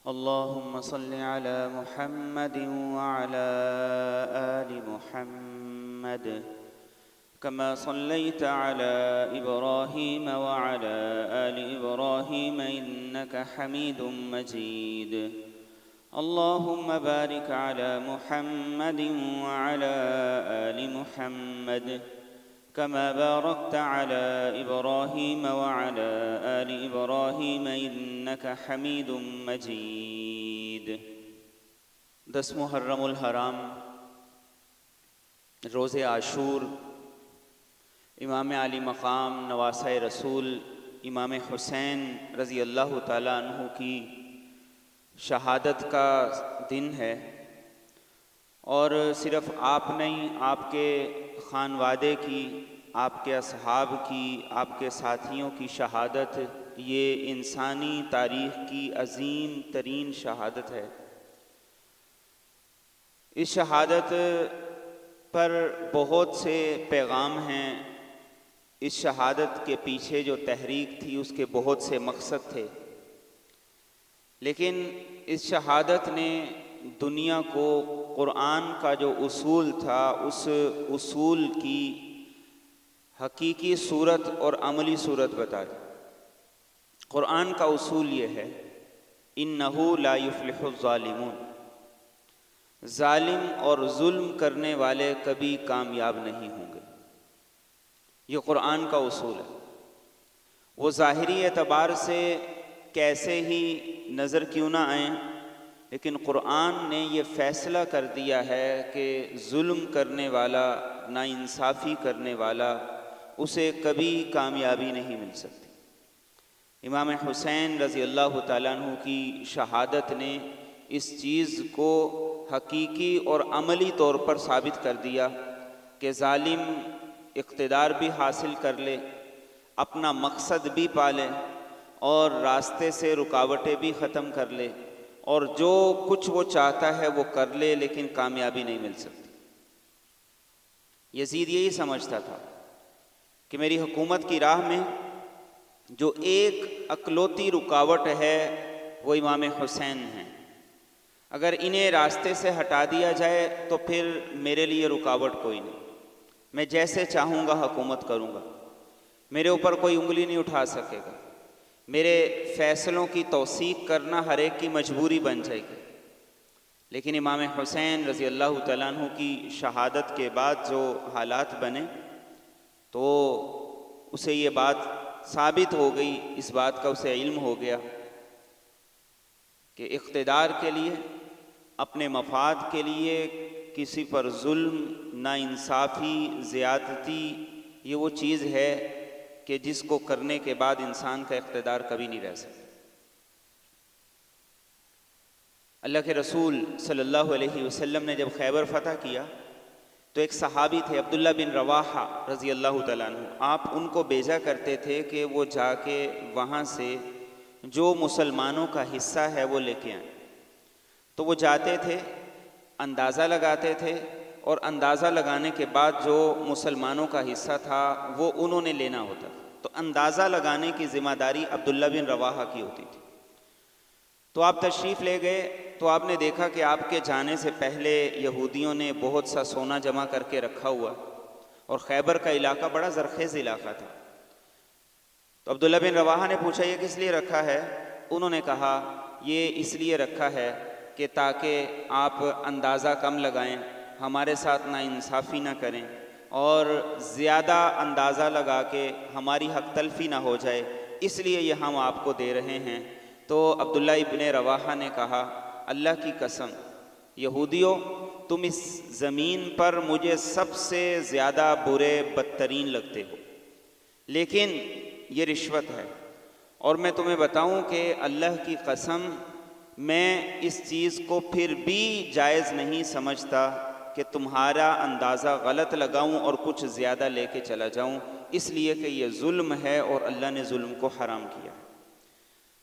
اللهم صل على محمد وعلى آل محمد كما صليت على إبراهيم وعلى آل إبراهيم إنك حميد مجيد. اللهم بارك على محمد وعلى آل محمد كما باركت على إبراهيم وعلى آل إبراهيم إنك حميد مجيد. 10 محرم الحرام روز عاشور امام علی مقام نواسۂ رسول امام حسین رضی اللہ تعالیٰ عنہ کی شہادت کا دن ہے، اور صرف آپ نہیں، آپ کے خانوادے کی، آپ کے اصحاب کی، آپ کے ساتھیوں کی شہادت یہ انسانی تاریخ کی عظیم ترین شہادت ہے۔ اس شہادت پر بہت سے پیغام ہیں، اس شہادت کے پیچھے جو تحریک تھی اس کے بہت سے مقصد تھے، لیکن اس شہادت نے دنیا کو قرآن کا جو اصول تھا اس اصول کی حقیقی صورت اور عملی صورت بتا دی۔ قرآن کا اصول یہ ہے، اِنَّهُ لَا يُفْلِحُ الظَّالِمُونَ، ظالم اور ظلم کرنے والے کبھی کامیاب نہیں ہوں گے۔ یہ قرآن کا اصول ہے۔ وہ ظاہری اعتبار سے کیسے ہی نظر کیوں نہ آئیں، لیکن قرآن نے یہ فیصلہ کر دیا ہے کہ ظلم کرنے والا، ناانصافی کرنے والا، اسے کبھی کامیابی نہیں مل سکتی۔ امام حسین رضی اللہ تعالیٰ عنہ کی شہادت نے اس چیز کو حقیقی اور عملی طور پر ثابت کر دیا کہ ظالم اقتدار بھی حاصل کر لے، اپنا مقصد بھی پالے، اور راستے سے رکاوٹیں بھی ختم کر لے، اور جو کچھ وہ چاہتا ہے وہ کر لے، لیکن کامیابی نہیں مل سکتی۔ یزید یہی سمجھتا تھا کہ میری حکومت کی راہ میں جو ایک اکلوتی رکاوٹ ہے وہ امام حسین ہیں۔ اگر انہیں راستے سے ہٹا دیا جائے تو پھر میرے لیے رکاوٹ کوئی نہیں، میں جیسے چاہوں گا حکومت کروں گا، میرے اوپر کوئی انگلی نہیں اٹھا سکے گا، میرے فیصلوں کی توثیق کرنا ہر ایک کی مجبوری بن جائے گی۔ لیکن امام حسین رضی اللہ تعالیٰ عنہ کی شہادت کے بعد جو حالات بنے تو اسے یہ بات ثابت ہو گئی، اس بات کا اسے علم ہو گیا کہ اقتدار کے لیے، اپنے مفاد کے لیے کسی پر ظلم، ناانصافی، زیادتی یہ وہ چیز ہے کہ جس کو کرنے کے بعد انسان کا اقتدار کبھی نہیں رہ سکتا۔ اللہ کے رسول صلی اللہ علیہ وسلم نے جب خیبر فتح کیا تو ایک صحابی تھے عبداللہ بن رواحہ رضی اللہ تعالیٰ عنہ، آپ ان کو بھیجا کرتے تھے کہ وہ جا کے وہاں سے جو مسلمانوں کا حصہ ہے وہ لے کے آئیں۔ تو وہ جاتے تھے، اندازہ لگاتے تھے، اور اندازہ لگانے کے بعد جو مسلمانوں کا حصہ تھا وہ انہوں نے لینا ہوتا تھا۔ تو اندازہ لگانے کی ذمہ داری عبداللہ بن رواحہ کی ہوتی تھی۔ تو آپ تشریف لے گئے تو آپ نے دیکھا کہ آپ کے جانے سے پہلے یہودیوں نے بہت سا سونا جمع کر کے رکھا ہوا، اور خیبر کا علاقہ بڑا زرخیز علاقہ تھا۔ تو عبداللہ بن رواحہ نے پوچھا یہ کس لیے رکھا ہے؟ انہوں نے کہا یہ اس لیے رکھا ہے کہ تاکہ آپ اندازہ کم لگائیں، ہمارے ساتھ ناانصافی نہ کریں، اور زیادہ اندازہ لگا کے ہماری حق تلفی نہ ہو جائے، اس لیے یہ ہم آپ کو دے رہے ہیں۔ تو عبداللہ ابن رواحہ نے کہا اللہ کی قسم یہودیوں، تم اس زمین پر مجھے سب سے زیادہ برے بدترین لگتے ہو، لیکن یہ رشوت ہے، اور میں تمہیں بتاؤں کہ اللہ کی قسم میں اس چیز کو پھر بھی جائز نہیں سمجھتا کہ تمہارا اندازہ غلط لگاؤں اور کچھ زیادہ لے کے چلا جاؤں، اس لیے کہ یہ ظلم ہے اور اللہ نے ظلم کو حرام کیا۔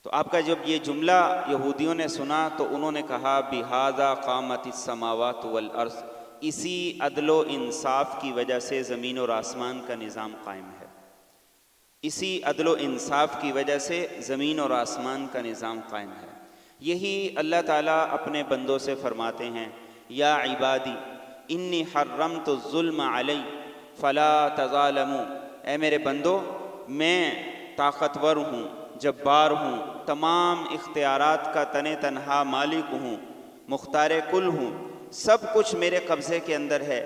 تو آپ کا جب یہ جملہ یہودیوں نے سنا تو انہوں نے کہا بِهَذَا قَامَتِ السَّمَاوَاتُ وَالْأَرْضُ، اسی عدل و انصاف کی وجہ سے زمین اور آسمان کا نظام قائم ہے، اسی عدل و انصاف کی وجہ سے زمین اور آسمان کا نظام قائم ہے۔ یہی اللہ تعالیٰ اپنے بندوں سے فرماتے ہیں، یا عبادی انی حرمت الظلم علی فلا تظالموا، اے میرے بندو میں طاقتور ہوں، جبار ہوں، تمام اختیارات کا تن تنہا مالک ہوں، مختار کل ہوں، سب کچھ میرے قبضے کے اندر ہے،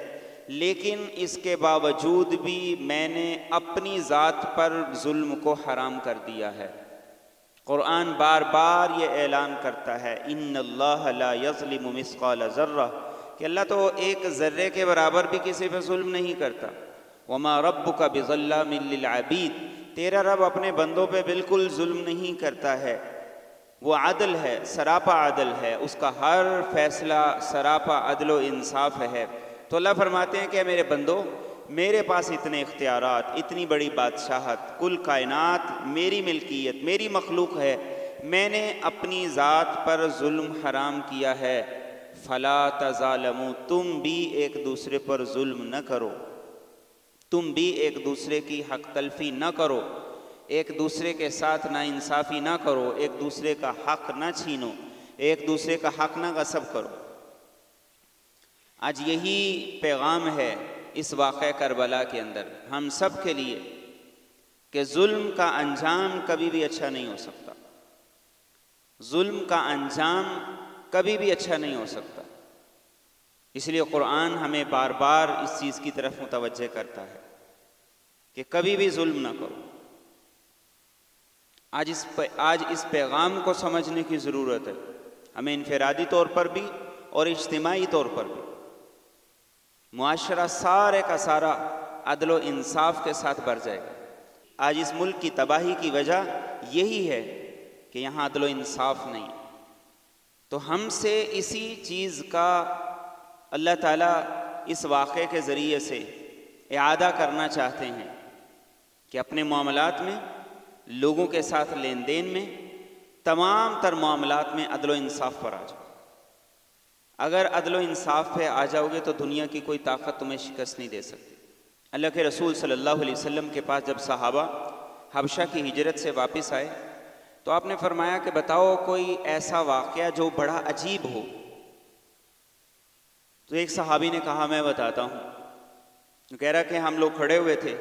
لیکن اس کے باوجود بھی میں نے اپنی ذات پر ظلم کو حرام کر دیا ہے۔ قرآن بار بار یہ اعلان کرتا ہے، ان اللہ لا یظلم مثقال ذرہ، کہ اللہ تو ایک ذرے کے برابر بھی کسی پہ ظلم نہیں کرتا۔ وما ربک بظلام للعبید، تیرا رب اپنے بندوں پہ بالکل ظلم نہیں کرتا ہے، وہ عدل ہے، سراپا عدل ہے، اس کا ہر فیصلہ سراپا عدل و انصاف ہے۔ تو اللہ فرماتے ہیں کہ میرے بندو میرے پاس اتنے اختیارات، اتنی بڑی بادشاہت، کل کائنات میری ملکیت، میری مخلوق ہے، میں نے اپنی ذات پر ظلم حرام کیا ہے، فلا تظالموا، تم بھی ایک دوسرے پر ظلم نہ کرو، تم بھی ایک دوسرے کی حق تلفی نہ کرو، ایک دوسرے کے ساتھ ناانصافی نہ کرو، ایک دوسرے کا حق نہ چھینو، ایک دوسرے کا حق نہ غصب کرو۔ آج یہی پیغام ہے اس واقعہ کربلا کے اندر ہم سب کے لیے، کہ ظلم کا انجام کبھی بھی اچھا نہیں ہو سکتا، ظلم کا انجام کبھی بھی اچھا نہیں ہو سکتا۔ اس لیے قرآن ہمیں بار بار اس چیز کی طرف متوجہ کرتا ہے کہ کبھی بھی ظلم نہ کرو۔ آج اس پیغام کو سمجھنے کی ضرورت ہے، ہمیں انفرادی طور پر بھی اور اجتماعی طور پر بھی۔ معاشرہ سارے کا سارا عدل و انصاف کے ساتھ بھر جائے گا۔ آج اس ملک کی تباہی کی وجہ یہی ہے کہ یہاں عدل و انصاف نہیں۔ تو ہم سے اسی چیز کا اللہ تعالیٰ اس واقعے کے ذریعے سے اعادہ کرنا چاہتے ہیں کہ اپنے معاملات میں، لوگوں کے ساتھ لین دین میں، تمام تر معاملات میں عدل و انصاف پر آ جاؤ۔ اگر عدل و انصاف پہ آ جاؤ گے تو دنیا کی کوئی طاقت تمہیں شکست نہیں دے سکتی۔ اللہ کے رسول صلی اللہ علیہ وسلم کے پاس جب صحابہ حبشہ کی ہجرت سے واپس آئے تو آپ نے فرمایا کہ بتاؤ کوئی ایسا واقعہ جو بڑا عجیب ہو۔ تو ایک صحابی نے کہا میں بتاتا ہوں۔ وہ کہہ رہا کہ ہم لوگ کھڑے ہوئے تھے،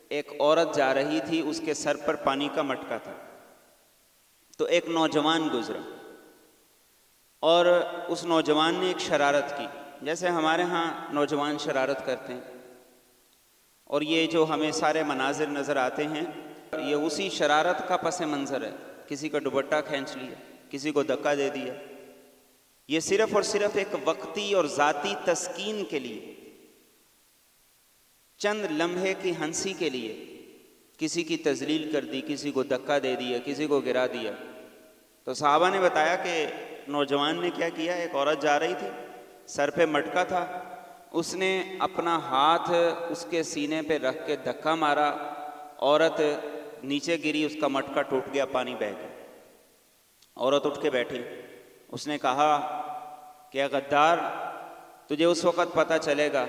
ایک عورت جا رہی تھی، اس کے سر پر پانی کا مٹکا تھا، تو ایک نوجوان گزرا اور اس نوجوان نے ایک شرارت کی، جیسے ہمارے ہاں نوجوان شرارت کرتے ہیں، اور یہ جو ہمیں سارے مناظر نظر آتے ہیں یہ اسی شرارت کا پس منظر ہے۔ کسی کا دوپٹہ کھینچ لیا، کسی کو دھکا دے دیا، یہ صرف اور صرف ایک وقتی اور ذاتی تسکین کے لیے، چند لمحے کی ہنسی کے لیے کسی کی تذلیل کر دی، کسی کو دھکا دے دیا، کسی کو گرا دیا۔ تو صحابہ نے بتایا کہ نوجوان نے کیا کیا، ایک عورت جا رہی تھی، سر پہ مٹکا تھا، اس نے اپنا ہاتھ اس کے سینے پہ رکھ کے دھکا مارا، عورت نیچے گری، اس کا مٹکا ٹوٹ گیا، پانی بہہ گیا۔ عورت اٹھ کے بیٹھی، اس نے کہا کہ اے غدار، تجھے اس وقت پتہ چلے گا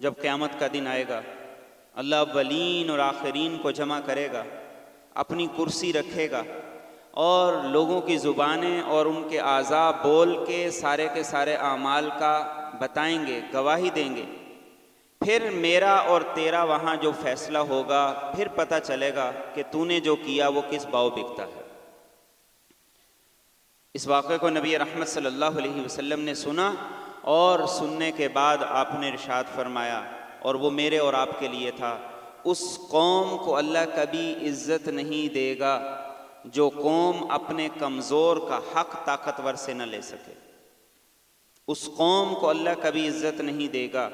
جب قیامت کا دن آئے گا، اللہ اولین اور آخرین کو جمع کرے گا، اپنی کرسی رکھے گا اور لوگوں کی زبانیں اور ان کے اعضاء بول کے سارے اعمال کا بتائیں گے، گواہی دیں گے، پھر میرا اور تیرا وہاں جو فیصلہ ہوگا، پھر پتہ چلے گا کہ تو نے جو کیا وہ کس بھاؤ بکتا ہے۔ اس واقعے کو نبی رحمت صلی اللہ علیہ وسلم نے سنا، اور سننے کے بعد آپ نے ارشاد فرمایا، اور وہ میرے اور آپ کے لیے تھا، اس قوم کو اللہ کبھی عزت نہیں دے گا جو قوم اپنے کمزور کا حق طاقتور سے نہ لے سکے۔ اس قوم کو اللہ کبھی عزت نہیں دے گا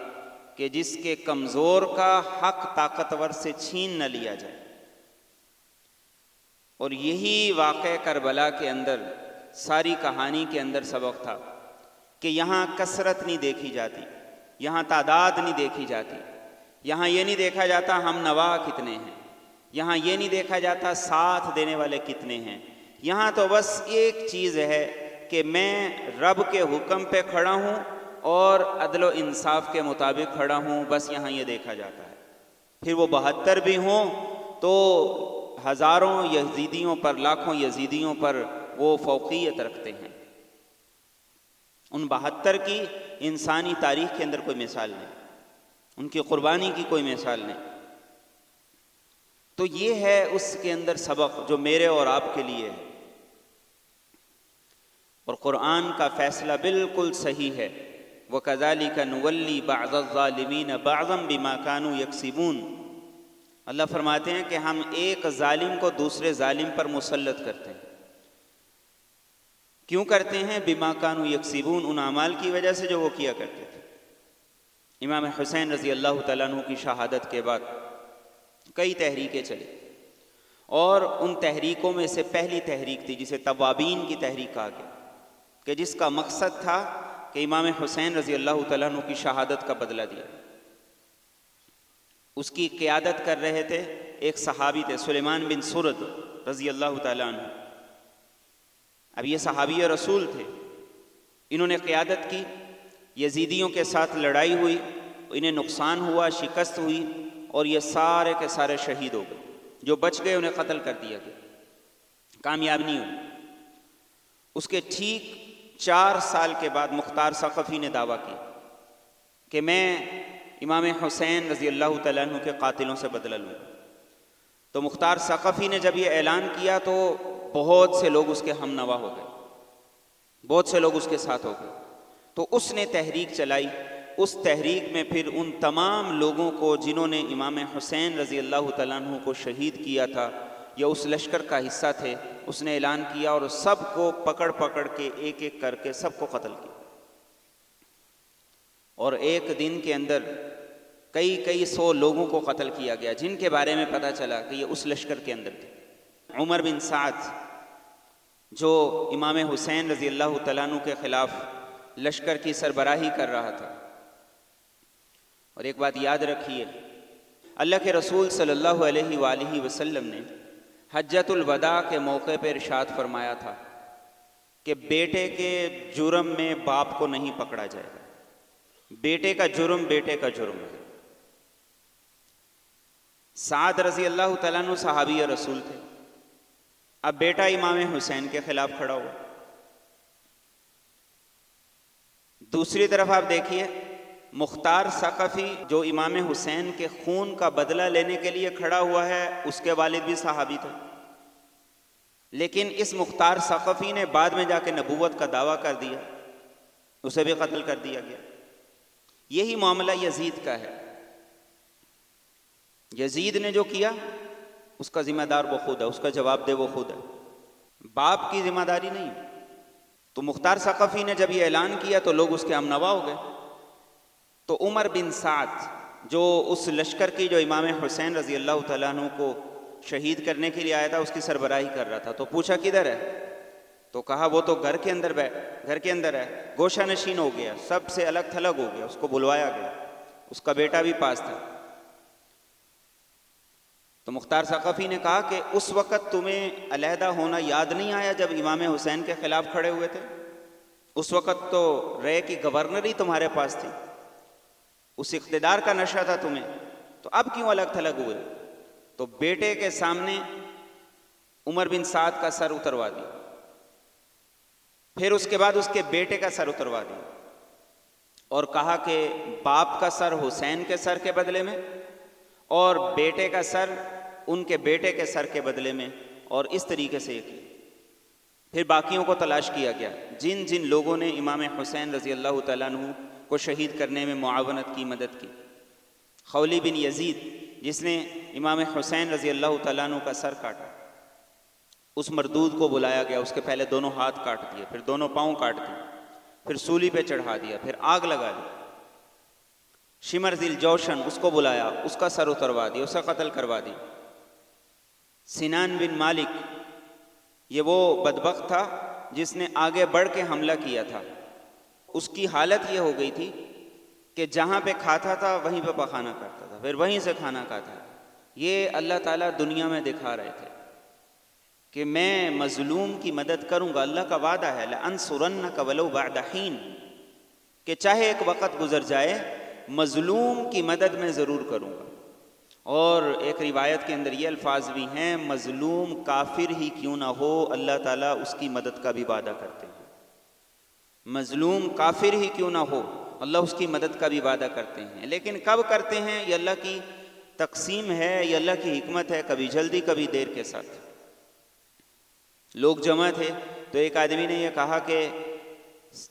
کہ جس کے کمزور کا حق طاقتور سے چھین نہ لیا جائے۔ اور یہی واقعہ کربلا کے اندر، ساری کہانی کے اندر سبق تھا کہ یہاں کثرت نہیں دیکھی جاتی، یہاں تعداد نہیں دیکھی جاتی، یہاں یہ نہیں دیکھا جاتا ہم نوا کتنے ہیں، یہاں یہ نہیں دیکھا جاتا ساتھ دینے والے کتنے ہیں، یہاں تو بس ایک چیز ہے کہ میں رب کے حکم پہ کھڑا ہوں اور عدل و انصاف کے مطابق کھڑا ہوں، بس یہاں یہ دیکھا جاتا ہے۔ پھر وہ 72 بھی ہوں تو ہزاروں یزیدیوں پر، لاکھوں یزیدیوں پر وہ فوقیت رکھتے ہیں۔ ان 72 کی انسانی تاریخ کے اندر کوئی مثال نہیں، ان کی قربانی کی کوئی مثال نہیں۔ تو یہ ہے اس کے اندر سبق جو میرے اور آپ کے لیے ہے، اور قرآن کا فیصلہ بالکل صحیح ہے۔ وَكَذَلِكَ نُوَلِّي بَعْضَ الظَّالِمِينَ بَعْضًا بِمَا كَانُوا يَكْسِبُونَ۔ اللہ فرماتے ہیں کہ ہم ایک ظالم کو دوسرے ظالم پر مسلط کرتے ہیں۔ کیوں کرتے ہیں؟ بِمَا كَانُوا يَكْسِبُونَ، ان اعمال کی وجہ سے جو وہ کیا کرتے تھے۔ امام حسین رضی اللہ تعالیٰ عنہ کی شہادت کے بعد کئی تحریکیں چلی، اور ان تحریکوں میں سے پہلی تحریک تھی جسے توابین کی تحریک کہا گیا، کہ جس کا مقصد تھا کہ امام حسین رضی اللہ تعالیٰ عنہ کی شہادت کا بدلہ دیا۔ اس کی قیادت کر رہے تھے ایک صحابی تھے، سلیمان بن سرد رضی اللہ تعالیٰ عنہ۔ اب یہ صحابی رسول تھے، انہوں نے قیادت کی، یزیدیوں کے ساتھ لڑائی ہوئی، انہیں نقصان ہوا، شکست ہوئی، اور یہ سارے کے سارے شہید ہو گئے۔ جو بچ گئے انہیں قتل کر دیا گیا، کامیاب نہیں ہوئی۔ اس کے ٹھیک 4 سال کے بعد مختار ثقفی نے دعویٰ کیا کہ میں امام حسین رضی اللہ تعالیٰ عنہ کے قاتلوں سے بدلہ لوں۔ تو مختار ثقفی نے جب یہ اعلان کیا تو بہت سے لوگ اس کے ہم نوا ہو گئے، بہت سے لوگ اس کے ساتھ ہو گئے۔ تو اس نے تحریک چلائی، اس تحریک میں پھر ان تمام لوگوں کو جنہوں نے امام حسین رضی اللہ تعالیٰ عنہ کو شہید کیا تھا یا اس لشکر کا حصہ تھے، اس نے اعلان کیا اور سب کو پکڑ پکڑ کے ایک ایک کر کے سب کو قتل کیا۔ اور ایک دن کے اندر کئی 100 لوگوں کو قتل کیا گیا، جن کے بارے میں پتہ چلا کہ یہ اس لشکر کے اندر تھے۔ عمر بن سعد جو امام حسین رضی اللہ تعالیٰ عنہ کے خلاف لشکر کی سربراہی کر رہا تھا۔ اور ایک بات یاد رکھیے، اللہ کے رسول صلی اللہ علیہ وآلہ وسلم نے حجۃ الوداع کے موقع پہ ارشاد فرمایا تھا کہ بیٹے کے جرم میں باپ کو نہیں پکڑا جائے گا، بیٹے کا جرم بیٹے کا جرم ہے۔ سعد رضی اللہ تعالیٰ عنہ صحابی رسول تھے، اب بیٹا امام حسین کے خلاف کھڑا ہوا۔ دوسری طرف آپ دیکھیے، مختار ثقفی جو امام حسین کے خون کا بدلہ لینے کے لیے کھڑا ہوا ہے، اس کے والد بھی صحابی تھے، لیکن اس مختار ثقفی نے بعد میں جا کے نبوت کا دعویٰ کر دیا، اسے بھی قتل کر دیا گیا۔ یہی معاملہ یزید کا ہے۔ یزید نے جو کیا اس کا ذمہ دار وہ خود ہے، اس کا جواب دہ وہ خود ہے، باپ کی ذمہ داری نہیں۔ تو مختار ثقفی نے جب یہ اعلان کیا تو لوگ اس کے ہم نوا ہو گئے۔ تو عمر بن سعد جو اس لشکر کی جو امام حسین رضی اللہ تعالیٰ عنہ کو شہید کرنے کے لیے آیا تھا، اس کی سربراہی کر رہا تھا۔ تو پوچھا کدھر ہے؟ تو کہا وہ تو گھر کے اندر ہے، گوشہ نشین ہو گیا، سب سے الگ تھلگ ہو گیا۔ اس کو بلوایا گیا، اس کا بیٹا بھی پاس تھا۔ تو مختار ثقفی نے کہا کہ اس وقت تمہیں علیحدہ ہونا یاد نہیں آیا جب امام حسین کے خلاف کھڑے ہوئے تھے؟ اس وقت تو رے کی گورنری تمہارے پاس تھی، اس اقتدار کا نشہ تھا تمہیں، تو اب کیوں الگ تھلگ ہوئے؟ تو بیٹے کے سامنے عمر بن سعد کا سر اتروا دیا، پھر اس کے بعد اس کے بیٹے کا سر اتروا دیا، اور کہا کہ باپ کا سر حسین کے سر کے بدلے میں اور بیٹے کا سر ان کے بیٹے کے سر کے بدلے میں، اور اس طریقے سے یہ کیا۔ پھر باقیوں کو تلاش کیا گیا، جن جن لوگوں نے امام حسین رضی اللہ تعالیٰ عنہ کو شہید کرنے میں معاونت کی، مدد کی۔ خولی بن یزید جس نے امام حسین رضی اللہ تعالیٰ عنہ کا سر کاٹا، اس مردود کو بلایا گیا، اس کے پہلے دونوں ہاتھ کاٹ دیے، پھر دونوں پاؤں کاٹ دیے، پھر سولی پہ چڑھا دیا، پھر آگ لگا دی۔ شمر ذی الجوشن اس کو بلایا، اس کا سر اتروا دیا، اسے قتل کروا دی۔ سنان بن مالک یہ وہ بدبخت تھا جس نے آگے بڑھ کے حملہ کیا تھا، اس کی حالت یہ ہو گئی تھی کہ جہاں پہ کھاتا تھا وہیں پہ پخانا کرتا تھا، پھر وہیں سے کھانا کھاتا ہے۔ یہ اللہ تعالیٰ دنیا میں دکھا رہے تھے کہ میں مظلوم کی مدد کروں گا، اللہ کا وعدہ ہے لَأَنصُرَنَّكَ وَلَوْ بَعْدَ حِينٍ، کہ چاہے ایک وقت گزر جائے مظلوم کی مدد میں ضرور کروں گا۔ اور ایک روایت کے اندر یہ الفاظ بھی ہیں، مظلوم کافر ہی کیوں نہ ہو اللہ تعالیٰ اس کی مدد کا بھی وعدہ کرتے ہیں۔ مظلوم کافر ہی کیوں نہ ہو اللہ اس کی مدد کا بھی وعدہ کرتے ہیں، لیکن کب کرتے ہیں یہ اللہ کی تقسیم ہے، یہ اللہ کی حکمت ہے، کبھی جلدی کبھی دیر کے ساتھ۔ لوگ جمع تھے تو ایک آدمی نے یہ کہا کہ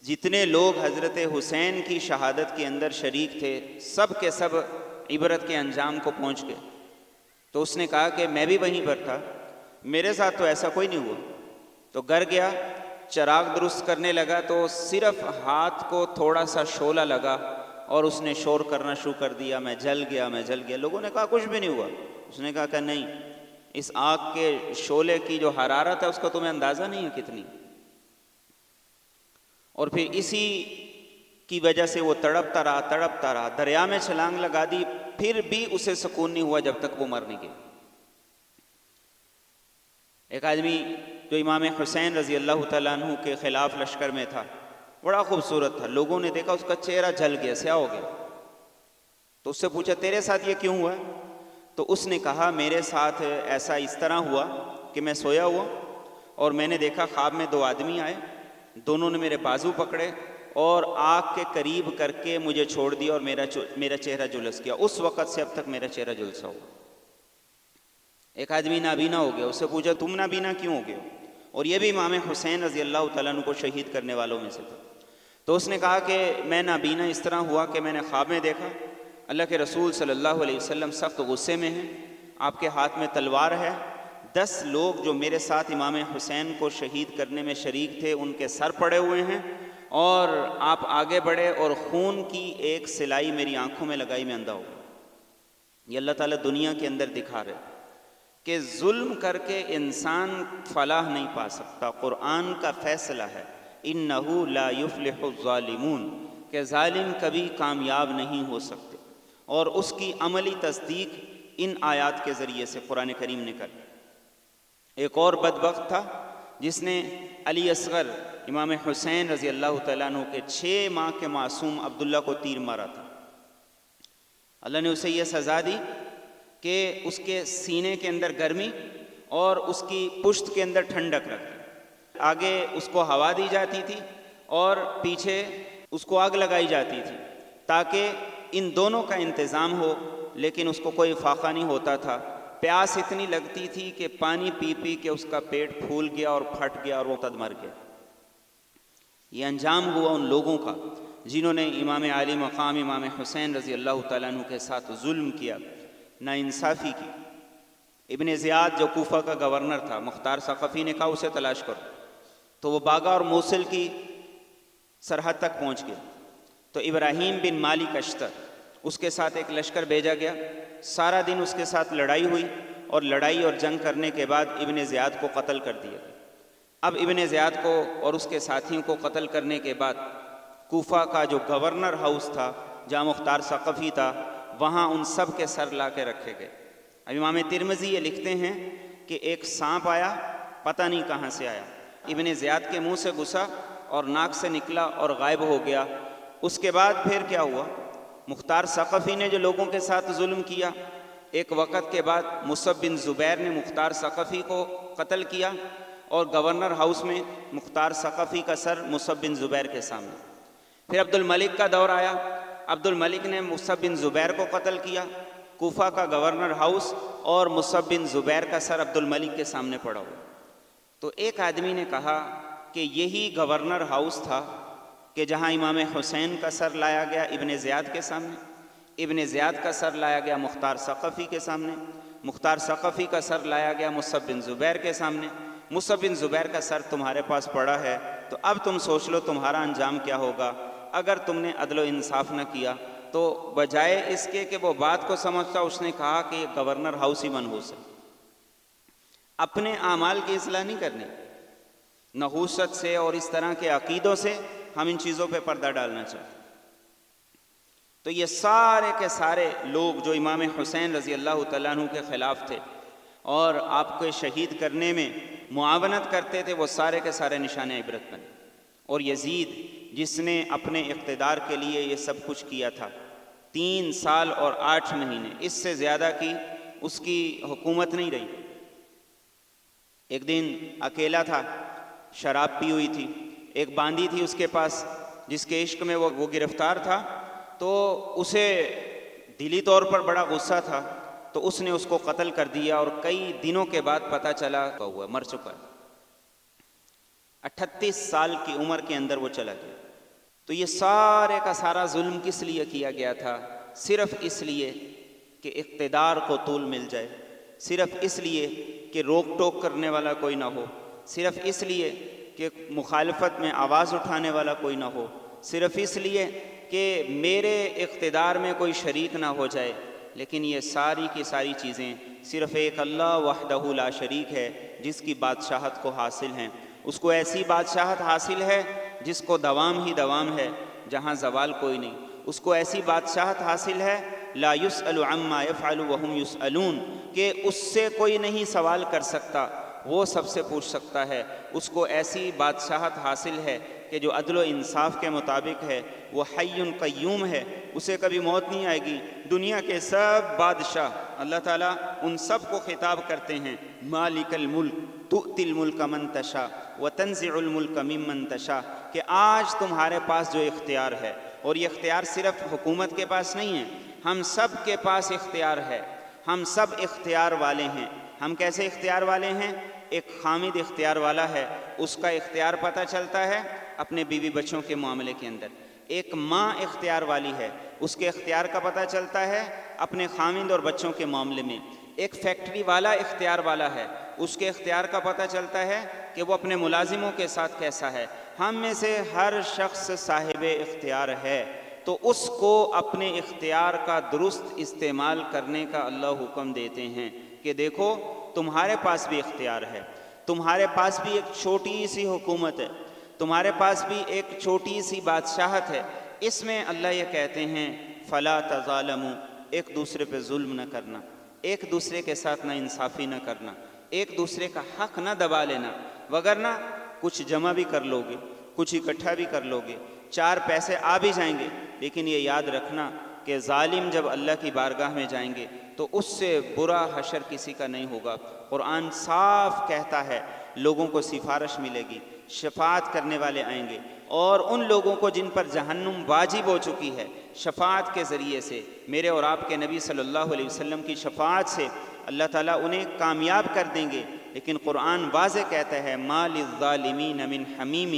جتنے لوگ حضرت حسین کی شہادت کے اندر شریک تھے سب کے سب عبرت کے انجام کو پہنچ گئے۔ تو اس نے کہا کہ میں بھی وہیں پر تھا، میرے ساتھ تو ایسا کوئی نہیں ہوا۔ تو گھر گیا، چراغ درست کرنے لگا تو صرف ہاتھ کو تھوڑا سا شعلہ لگا اور اس نے شور کرنا شروع کر دیا، میں جل گیا، میں جل گیا۔ لوگوں نے کہا کچھ بھی نہیں ہوا۔ اس نے کہا کہ نہیں، اس آگ کے شعلے کی جو حرارت ہے اس کا تمہیں اندازہ نہیں ہے کتنی۔ اور پھر اسی کی وجہ سے وہ تڑپتا رہا، دریا میں چھلانگ لگا دی، پھر بھی اسے سکون نہیں ہوا جب تک وہ مر نہیں گیا۔ ایک آدمی جو امام حسین رضی اللہ تعالیٰ عنہ کے خلاف لشکر میں تھا، بڑا خوبصورت تھا، لوگوں نے دیکھا اس کا چہرہ جل گیا، سیاہ ہو گیا۔ تو اس سے پوچھا تیرے ساتھ یہ کیوں ہوا؟ تو اس نے کہا میرے ساتھ ایسا اس طرح ہوا کہ میں سویا ہوا اور میں نے دیکھا خواب میں دو آدمی آئے، دونوں نے میرے بازو پکڑے اور آگ کے قریب کر کے مجھے چھوڑ دیا اور میرا چہرہ جلس گیا۔ اس وقت سے اب تک میرا چہرہ جلسا ہوا۔ ایک آدمی نابینا ہو گیا، اس سے پوچھا تم نابینا کیوں ہو گئے؟ اور یہ بھی امام حسین رضی اللہ تعالیٰ عنہ کو شہید کرنے والوں میں سے تھا۔ تو اس نے کہا کہ میں نابینا اس طرح ہوا کہ میں نے خواب میں دیکھا اللہ کے رسول صلی اللہ علیہ وسلم سخت غصے میں ہیں، آپ کے ہاتھ میں تلوار ہے، 10 لوگ جو میرے ساتھ امام حسین کو شہید کرنے میں شریک تھے ان کے سر پڑے ہوئے ہیں، اور آپ آگے بڑھے اور خون کی ایک سلائی میری آنکھوں میں لگائی، میں اندھا ہو گیا۔ یہ اللہ تعالیٰ دنیا کے اندر دکھا رہے کہ ظلم کر کے انسان فلاح نہیں پا سکتا۔ قرآن کا فیصلہ ہے اِنَّهُ لَا يُفْلِحُ الظَّالِمُونَ، کہ ظالم کبھی کامیاب نہیں ہو سکتے، اور اس کی عملی تصدیق ان آیات کے ذریعے سے قرآن کریم نے کر۔ ایک اور بدبخت تھا جس نے علی اصغر امام حسین رضی اللہ تعالیٰ عنہ کے 6 ماہ کے معصوم عبداللہ کو تیر مارا تھا۔ اللہ نے اسے یہ سزا دی کہ اس کے سینے کے اندر گرمی اور اس کی پشت کے اندر ٹھنڈک رکھ دی۔ آگے اس کو ہوا دی جاتی تھی اور پیچھے اس کو آگ لگائی جاتی تھی تاکہ ان دونوں کا انتظام ہو، لیکن اس کو کوئی فاقہ نہیں ہوتا تھا۔ پیاس اتنی لگتی تھی کہ پانی پی پی کے اس کا پیٹ پھول گیا اور پھٹ گیا اور وہ تد مر گیا۔ یہ انجام ہوا ان لوگوں کا جنہوں نے امام عالی مقام امام حسین رضی اللہ تعالیٰ عنہ کے ساتھ ظلم کیا، ناانصافی کی۔ ابن زیاد جو کوفہ کا گورنر تھا، مختار ثقفی نے کہا اسے تلاش کرو، تو وہ باغا اور موصل کی سرحد تک پہنچ گیا۔ تو ابراہیم بن مالک اشتر، اس کے ساتھ ایک لشکر بھیجا گیا، سارا دن اس کے ساتھ لڑائی ہوئی، اور لڑائی اور جنگ کرنے کے بعد ابن زیاد کو قتل کر دیا۔ اب ابن زیاد کو اور اس کے ساتھیوں کو قتل کرنے کے بعد کوفہ کا جو گورنر ہاؤس تھا جہاں مختار ثقفی تھا، وہاں ان سب کے سر لا کے رکھے گئے۔ اب امام ترمذی یہ لکھتے ہیں کہ ایک سانپ آیا، پتہ نہیں کہاں سے آیا، ابن زیاد کے منہ سے گھسا اور ناک سے نکلا اور غائب ہو گیا۔ اس کے بعد پھر کیا ہوا؟ مختار ثقفی نے جو لوگوں کے ساتھ ظلم کیا، ایک وقت کے بعد مصعب بن زبیر نے مختار ثقفی کو قتل کیا، اور گورنر ہاؤس میں مختار ثقفی کا سر مصعب بن زبیر کے سامنے۔ پھر عبد الملک کا دور آیا، عبد الملک نے مصعب بن زبیر کو قتل کیا، کوفہ کا گورنر ہاؤس اور مصعب بن زبیر کا سر عبد الملک کے سامنے پڑا ہوا۔ تو ایک آدمی نے کہا کہ یہی گورنر ہاؤس تھا کہ جہاں امام حسین کا سر لایا گیا ابن زیاد کے سامنے، ابن زیاد کا سر لایا گیا مختار ثقفی کے سامنے، مختار ثقفی کا سر لایا گیا مصعب بن زبیر کے سامنے، مصعب بن زبیر کا سر تمہارے پاس پڑا ہے، تو اب تم سوچ لو تمہارا انجام کیا ہوگا اگر تم نے عدل و انصاف نہ کیا۔ تو بجائے اس کے کہ وہ بات کو سمجھتا، اس نے کہا کہ یہ گورنر ہاؤس ہی منحوس ہے۔ اپنے اعمال کی اصلاح نہیں کرنی، نحوست سے اور اس طرح کے عقیدوں سے ہم ان چیزوں پہ پردہ ڈالنا چاہتے۔ تو یہ سارے کے سارے لوگ جو امام حسین رضی اللہ تعالیٰ عنہ کے خلاف تھے اور آپ کو شہید کرنے میں معاونت کرتے تھے، وہ سارے کے سارے نشان عبرت بنے۔ اور یزید جس نے اپنے اقتدار کے لیے یہ سب کچھ کیا تھا، 3 سال اور 8 مہینے، اس سے زیادہ کی اس کی حکومت نہیں رہی۔ ایک دن اکیلا تھا، شراب پی ہوئی تھی، ایک باندی تھی اس کے پاس جس کے عشق میں وہ گرفتار تھا، تو اسے دلی طور پر بڑا غصہ تھا، تو اس نے اس کو قتل کر دیا، اور کئی دنوں کے بعد پتہ چلا ہوا مر چکا ہے۔ 38 سال کی عمر کے اندر وہ چلا گیا۔ تو یہ سارے کا سارا ظلم کس لیے کیا گیا تھا؟ صرف اس لیے کہ اقتدار کو طول مل جائے، صرف اس لیے کہ روک ٹوک کرنے والا کوئی نہ ہو، صرف اس لیے کہ مخالفت میں آواز اٹھانے والا کوئی نہ ہو، صرف اس لیے کہ میرے اقتدار میں کوئی شریک نہ ہو جائے۔ لیکن یہ ساری کی ساری چیزیں صرف ایک اللہ وحدہ لا شریک ہے جس کی بادشاہت کو حاصل ہیں۔ اس کو ایسی بادشاہت حاصل ہے جس کو دوام ہی دوام ہے، جہاں زوال کوئی نہیں۔ اس کو ایسی بادشاہت حاصل ہے لا یسأل عما یفعل وہم یسألون، کہ اس سے کوئی نہیں سوال کر سکتا، وہ سب سے پوچھ سکتا ہے۔ اس کو ایسی بادشاہت حاصل ہے کہ جو عدل و انصاف کے مطابق ہے، وہ حی قیوم ہے، اسے کبھی موت نہیں آئے گی۔ دنیا کے سب بادشاہ اللہ تعالیٰ ان سب کو خطاب کرتے ہیں، مالک الملک تؤتی الملک من تشاء وتنزع الملک ممن تشاء، کہ آج تمہارے پاس جو اختیار ہے، اور یہ اختیار صرف حکومت کے پاس نہیں ہے، ہم سب کے پاس اختیار ہے، ہم سب اختیار والے ہیں۔ ہم کیسے اختیار والے ہیں؟ ایک خامد اختیار والا ہے، اس کا اختیار پتہ چلتا ہے اپنے بیوی بچوں کے معاملے کے اندر۔ ایک ماں اختیار والی ہے، اس کے اختیار کا پتہ چلتا ہے اپنے خامد اور بچوں کے معاملے میں۔ ایک فیکٹری والا اختیار والا ہے، اس کے اختیار کا پتہ چلتا ہے کہ وہ اپنے ملازموں کے ساتھ کیسا ہے۔ ہم میں سے ہر شخص صاحب اختیار ہے، تو اس کو اپنے اختیار کا درست استعمال کرنے کا اللہ حکم دیتے ہیں کہ دیکھو تمہارے پاس بھی اختیار ہے، تمہارے پاس بھی ایک چھوٹی سی حکومت ہے، تمہارے پاس بھی ایک چھوٹی سی بادشاہت ہے۔ اس میں اللہ یہ کہتے ہیں فلا تظالموا، ایک دوسرے پہ ظلم نہ کرنا، ایک دوسرے کے ساتھ نا انصافی نہ کرنا، ایک دوسرے کا حق نہ دبا لینا، وگرنہ کچھ جمع بھی کر لو گے، کچھ اکٹھا بھی کر لو گے، 4 پیسے آ بھی جائیں گے، لیکن یہ یاد رکھنا کہ ظالم جب اللہ کی بارگاہ میں جائیں گے تو اس سے برا حشر کسی کا نہیں ہوگا۔ قرآن صاف کہتا ہے لوگوں کو سفارش ملے گی، شفاعت کرنے والے آئیں گے، اور ان لوگوں کو جن پر جہنم واجب ہو چکی ہے، شفاعت کے ذریعے سے، میرے اور آپ کے نبی صلی اللہ علیہ وسلم کی شفاعت سے اللہ تعالیٰ انہیں کامیاب کر دیں گے۔ لیکن قرآن واضح کہتا ہے ما للظالمین من حمیم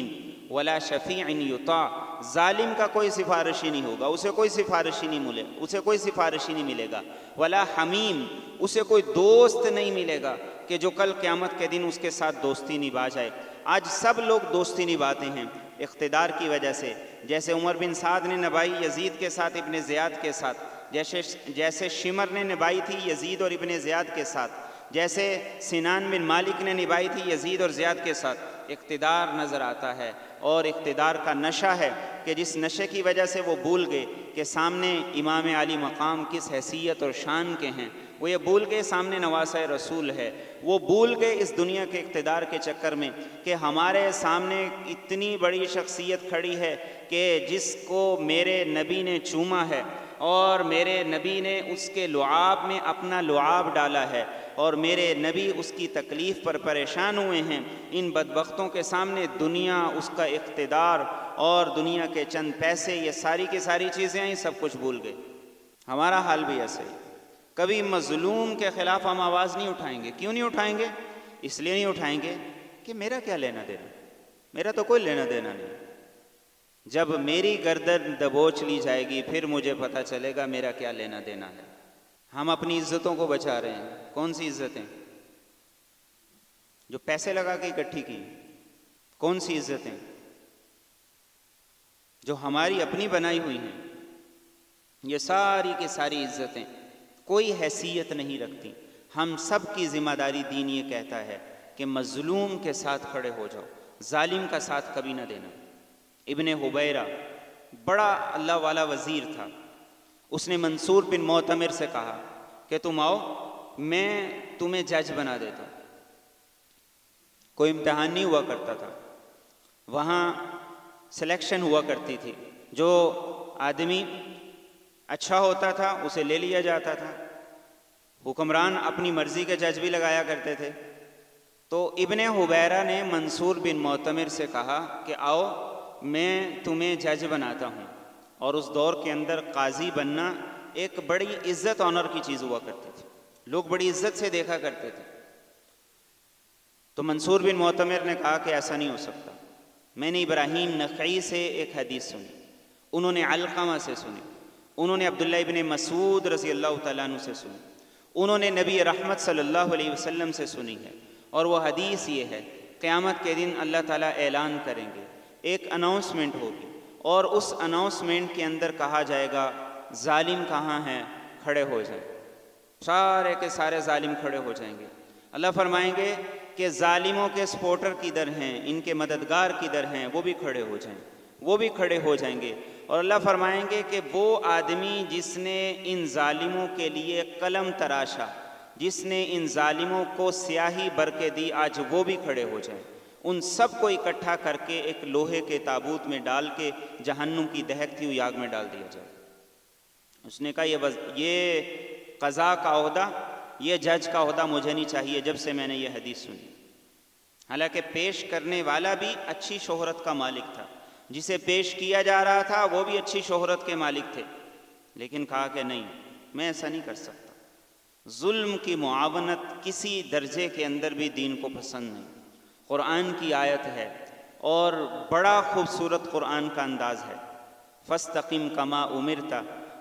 ولا شفیع یطاع، ظالم کا کوئی سفارشی نہیں ہوگا، اسے کوئی سفارشی نہیں ملے گا، ولا حمیم، اسے کوئی دوست نہیں ملے گا کہ جو کل قیامت کے دن اس کے ساتھ دوستی نبھا جائے۔ آج سب لوگ دوستی نبھاتے ہیں اقتدار کی وجہ سے، جیسے عمر بن سعد نے نبھائی یزید کے ساتھ، ابن زیاد کے ساتھ، جیسے شمر نے نبھائی تھی یزید اور ابن زیاد کے ساتھ، جیسے سنان بن مالک نے نبھائی تھی یزید اور زیاد کے ساتھ۔ اقتدار نظر آتا ہے، اور اقتدار کا نشہ ہے کہ جس نشے کی وجہ سے وہ بھول گئے کہ سامنے امام علی مقام کس حیثیت اور شان کے ہیں، وہ یہ بھول گئے سامنے نواسہ رسول ہے، وہ بھول گئے اس دنیا کے اقتدار کے چکر میں کہ ہمارے سامنے اتنی بڑی شخصیت کھڑی ہے کہ جس کو میرے نبی نے چوما ہے، اور میرے نبی نے اس کے لعاب میں اپنا لعاب ڈالا ہے، اور میرے نبی اس کی تکلیف پر پریشان ہوئے ہیں۔ ان بدبختوں کے سامنے دنیا، اس کا اقتدار اور دنیا کے چند پیسے، یہ ساری کی ساری چیزیں ہیں، سب کچھ بھول گئے۔ ہمارا حال بھی ایسے ہی، کبھی مظلوم کے خلاف ہم آواز نہیں اٹھائیں گے۔ کیوں نہیں اٹھائیں گے؟ اس لیے نہیں اٹھائیں گے کہ میرا کیا لینا دینا، میرا تو کوئی لینا دینا نہیں۔ جب میری گردن دبوچ لی جائے گی پھر مجھے پتہ چلے گا میرا کیا لینا دینا ہے۔ ہم اپنی عزتوں کو بچا رہے ہیں۔ کون سی عزتیں؟ جو پیسے لگا کے اکٹھی کی۔ کون سی عزتیں؟ جو ہماری اپنی بنائی ہوئی ہیں۔ یہ ساری کی ساری عزتیں کوئی حیثیت نہیں رکھتی۔ ہم سب کی ذمہ داری دین یہ کہتا ہے کہ مظلوم کے ساتھ کھڑے ہو جاؤ، ظالم کا ساتھ کبھی نہ دینا۔ ابن حبیرہ بڑا اللہ والا وزیر تھا، اس نے منصور بن معتمر سے کہا کہ تم آؤ، میں تمہیں جج بنا دیتا ہوں۔ کوئی امتحان نہیں ہوا کرتا تھا، وہاں سلیکشن ہوا کرتی تھی۔ جو آدمی اچھا ہوتا تھا اسے لے لیا جاتا تھا۔ حکمران اپنی مرضی کے جج بھی لگایا کرتے تھے۔ تو ابن حبیرہ نے منصور بن معتمر سے کہا کہ آؤ میں تمہیں جج بناتا ہوں، اور اس دور کے اندر قاضی بننا ایک بڑی عزت آنر کی چیز ہوا کرتی تھی، لوگ بڑی عزت سے دیکھا کرتے تھے۔ تو منصور بن معتمر نے کہا کہ ایسا نہیں ہو سکتا۔ میں نے ابراہیم نخعی سے ایک حدیث سنی، انہوں نے علقمہ سے سنی، انہوں نے عبداللہ ابن مسعود رضی اللہ تعالیٰ عنہ سے سنی، انہوں نے نبی رحمت صلی اللہ علیہ وسلم سے سنی ہے، اور وہ حدیث یہ ہے، قیامت کے دن اللہ تعالیٰ اعلان کریں گے، ایک اناؤنسمنٹ ہوگی، اور اس اناؤنسمنٹ کے اندر کہا جائے گا ظالم کہاں ہیں، کھڑے ہو جائیں۔ سارے کے سارے ظالم کھڑے ہو جائیں گے۔ اللہ فرمائیں گے کہ ظالموں کے سپورٹر کدھر ہیں، ان کے مددگار کدھر ہیں، وہ بھی کھڑے ہو جائیں، وہ بھی کھڑے ہو جائیں گے۔ اور اللہ فرمائیں گے کہ وہ آدمی جس نے ان ظالموں کے لیے قلم تراشا، جس نے ان ظالموں کو سیاہی بر کے دی، آج وہ بھی کھڑے ہو جائیں۔ ان سب کو اکٹھا کر کے ایک لوہے کے تابوت میں ڈال کے جہنم کی دہکتی ہوئی آگ میں ڈال دیا جائے۔ اس نے کہا یہ قضا کا عہدہ، یہ جج کا عہدہ مجھے نہیں چاہیے جب سے میں نے یہ حدیث سنی۔ حالانکہ پیش کرنے والا بھی اچھی شہرت کا مالک تھا، جسے پیش کیا جا رہا تھا وہ بھی اچھی شہرت کے مالک تھے، لیکن کہا کہ نہیں، میں ایسا نہیں کر سکتا۔ ظلم کی معاونت کسی درجے کے اندر بھی دین کو پسند نہیں۔ قرآن کی آیت ہے، اور بڑا خوبصورت قرآن کا انداز ہے، فاستقم کما امرت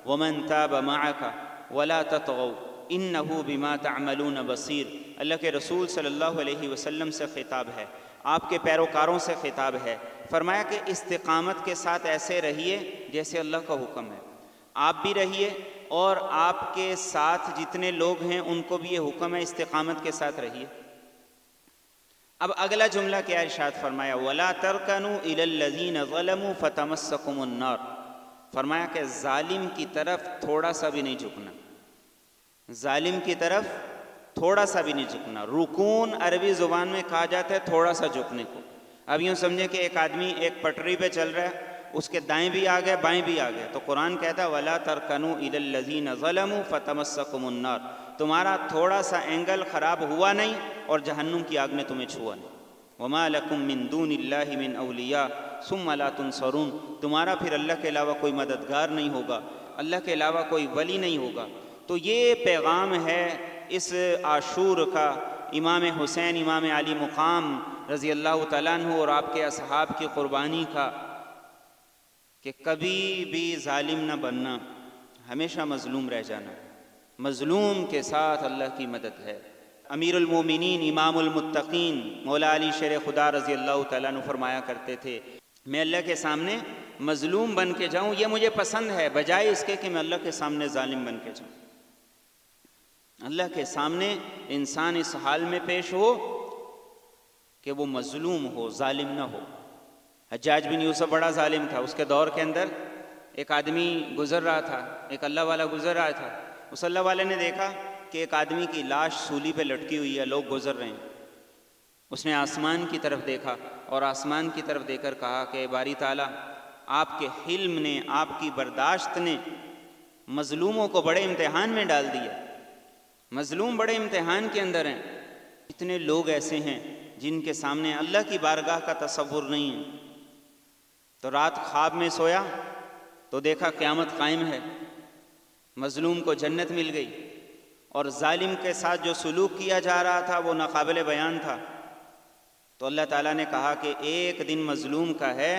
ومن تاب معک ولا تطغوا انہ بما تعملون بصیر۔ اللہ کے رسول صلی اللہ علیہ وسلم سے خطاب ہے، آپ کے پیروکاروں سے خطاب ہے، فرمایا کہ استقامت کے ساتھ ایسے رہیے جیسے اللہ کا حکم ہے، آپ بھی رہیے اور آپ کے ساتھ جتنے لوگ ہیں ان کو بھی یہ حکم ہے، استقامت کے ساتھ رہیے۔ اب اگلا جملہ کیا ارشاد فرمایا، وَلَا تَرْكَنُوا إِلَى الَّذِينَ ظَلَمُوا فَتَمَسَّكُمُ النَّارُ۔ فرمایا کہ ظالم کی طرف تھوڑا سا بھی نہیں جھکنا، ظالم کی طرف تھوڑا سا بھی نہیں جھکنا۔ رکون عربی زبان میں کہا جاتا ہے تھوڑا سا جھکنے کو۔ اب یوں سمجھے کہ ایک آدمی ایک پٹری پہ چل رہا ہے، اس کے دائیں بھی آ گئے بائیں بھی آ گئے، تو قرآن کہتا ہے وَلَا تَرْكَنُوا إِلَى الَّذِينَ ظَلَمُوا فَتَمَسَّكُمُ النَّارُ۔ تمہارا تھوڑا سا اینگل خراب ہوا نہیں اور جہنم کی آگ نے تمہیں چھوا نہیں۔ وَمَا لَكُم مِّن دُونِ اللَّهِ مِنْ أَوْلِيَاءَ ثُمَّ لَا تُنصَرُونَ۔ تمہارا پھر اللہ کے علاوہ کوئی مددگار نہیں ہوگا، اللہ کے علاوہ کوئی ولی نہیں ہوگا۔ تو یہ پیغام ہے اس عاشور کا، امام حسین امام علی مقام رضی اللہ تعالیٰ عنہ اور آپ کے اصحاب کی قربانی کا، کہ کبھی بھی ظالم نہ بننا، ہمیشہ مظلوم رہ جانا۔ مظلوم کے ساتھ اللہ کی مدد ہے۔ امیر المومنین امام المتقین مولا علی شیر خدا رضی اللہ تعالیٰ عنہ فرمایا کرتے تھے، میں اللہ کے سامنے مظلوم بن کے جاؤں یہ مجھے پسند ہے، بجائے اس کے کہ میں اللہ کے سامنے ظالم بن کے جاؤں۔ اللہ کے سامنے انسان اس حال میں پیش ہو کہ وہ مظلوم ہو، ظالم نہ ہو۔ حجاج بن یوسف بڑا ظالم تھا، اس کے دور کے اندر ایک آدمی گزر رہا تھا، ایک اللہ والا گزر رہا تھا۔ اس اللہ والے نے دیکھا کہ ایک آدمی کی لاش سولی پہ لٹکی ہوئی ہے، لوگ گزر رہے ہیں۔ اس نے آسمان کی طرف دیکھا اور آسمان کی طرف دیکھ کر کہا کہ باری تعالیٰ، آپ کے حلم نے، آپ کی برداشت نے مظلوموں کو بڑے امتحان میں ڈال دیا، مظلوم بڑے امتحان کے اندر ہیں۔ اتنے لوگ ایسے ہیں جن کے سامنے اللہ کی بارگاہ کا تصور نہیں ہے۔ تو رات خواب میں سویا تو دیکھا قیامت قائم ہے، مظلوم کو جنت مل گئی، اور ظالم کے ساتھ جو سلوک کیا جا رہا تھا وہ ناقابل بیان تھا۔ تو اللہ تعالیٰ نے کہا کہ ایک دن مظلوم کا ہے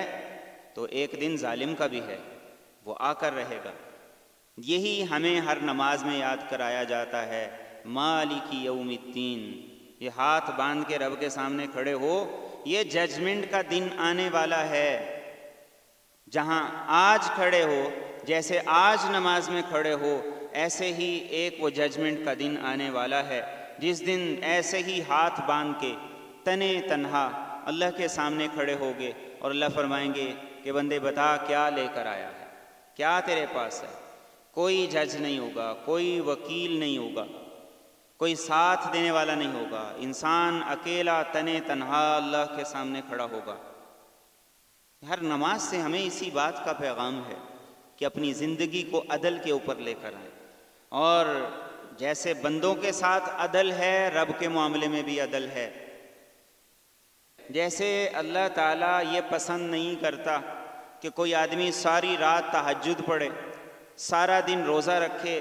تو ایک دن ظالم کا بھی ہے، وہ آ کر رہے گا۔ یہی ہمیں ہر نماز میں یاد کرایا جاتا ہے، مالک یوم الدین۔ یہ ہاتھ باندھ کے رب کے سامنے کھڑے ہو، یہ ججمنٹ کا دن آنے والا ہے، جہاں آج کھڑے ہو، جیسے آج نماز میں کھڑے ہو، ایسے ہی ایک وہ ججمنٹ کا دن آنے والا ہے، جس دن ایسے ہی ہاتھ باندھ کے تنے تنہا اللہ کے سامنے کھڑے ہوگے، اور اللہ فرمائیں گے کہ بندے بتا کیا لے کر آیا ہے، کیا تیرے پاس ہے۔ کوئی جج نہیں ہوگا، کوئی وکیل نہیں ہوگا، کوئی ساتھ دینے والا نہیں ہوگا، انسان اکیلا تنے تنہا اللہ کے سامنے کھڑا ہوگا۔ ہر نماز سے ہمیں اسی بات کا پیغام ہے کہ اپنی زندگی کو عدل کے اوپر لے کر آئیں، اور جیسے بندوں کے ساتھ عدل ہے رب کے معاملے میں بھی عدل ہے۔ جیسے اللہ تعالیٰ یہ پسند نہیں کرتا کہ کوئی آدمی ساری رات تہجد پڑھے، سارا دن روزہ رکھے،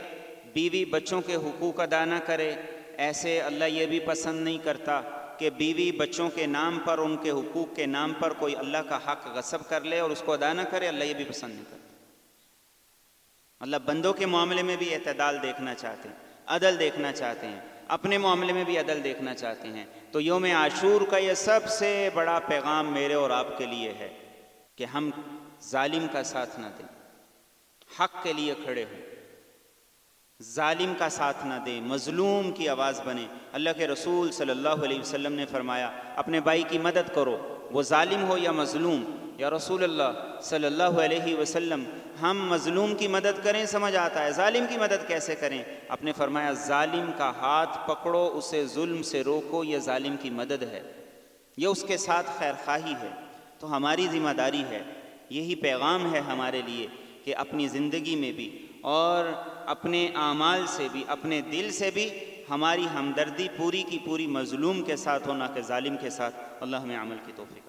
بیوی بچوں کے حقوق ادا نہ کرے، ایسے اللہ یہ بھی پسند نہیں کرتا کہ بیوی بچوں کے نام پر، ان کے حقوق کے نام پر کوئی اللہ کا حق غصب کر لے اور اس کو ادا نہ کرے۔ اللہ یہ بھی پسند نہیں کرتا۔ اللہ بندوں کے معاملے میں بھی اعتدال دیکھنا چاہتے ہیں، عدل دیکھنا چاہتے ہیں، اپنے معاملے میں بھی عدل دیکھنا چاہتے ہیں۔ تو یوم عاشور کا یہ سب سے بڑا پیغام میرے اور آپ کے لیے ہے کہ ہم ظالم کا ساتھ نہ دیں، حق کے لیے کھڑے ہوں، ظالم کا ساتھ نہ دیں، مظلوم کی آواز بنیں۔ اللہ کے رسول صلی اللہ علیہ وسلم نے فرمایا اپنے بھائی کی مدد کرو، وہ ظالم ہو یا مظلوم۔ یا رسول اللہ صلی اللہ علیہ وسلم، ہم مظلوم کی مدد کریں سمجھ آتا ہے، ظالم کی مدد کیسے کریں؟ آپ نے فرمایا ظالم کا ہاتھ پکڑو، اسے ظلم سے روکو، یہ ظالم کی مدد ہے، یہ اس کے ساتھ خیر خواہی ہے۔ تو ہماری ذمہ داری ہے، یہی پیغام ہے ہمارے لیے کہ اپنی زندگی میں بھی اور اپنے اعمال سے بھی، اپنے دل سے بھی ہماری ہمدردی پوری کی پوری مظلوم کے ساتھ ہو، نہ کہ ظالم کے ساتھ۔ اللہ ہمیں عمل کی توفیق